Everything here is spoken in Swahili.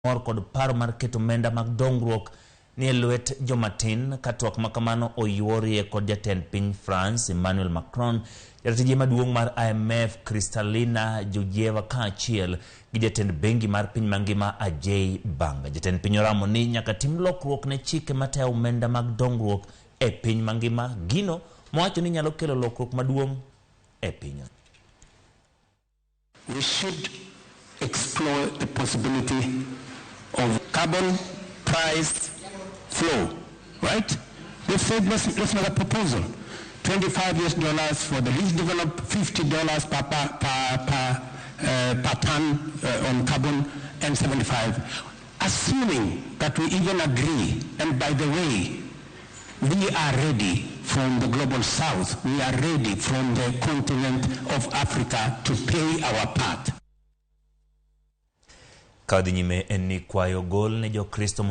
mor kod paro mar keto omenda mag dongruok ni lwet jomatin katwak makamano oyuorie kod jatend piny France Emmanuel Macron, jatije maduong' mar IMF Kristalina Georgieva kaachiel gi jatend bengi mar piny mangima Ajay Banga. Jatend piny oramo ni nyaka tim lokruok ne chike matayo omenda mag dongruok e piny mangima, gino mowacho ni nyalo kelo lokruok maduong' e piny. We should explore the possibility of carbon price flow, right? They've said let's make a proposal. $25 for the least developed, $50 per ton on carbon, and 75. Assuming that we even agree, and by the way, we are ready from the global south, we are ready from the continent of Africa to play our part. Kadhi nyime en ni kwayo gol ne jo Kristo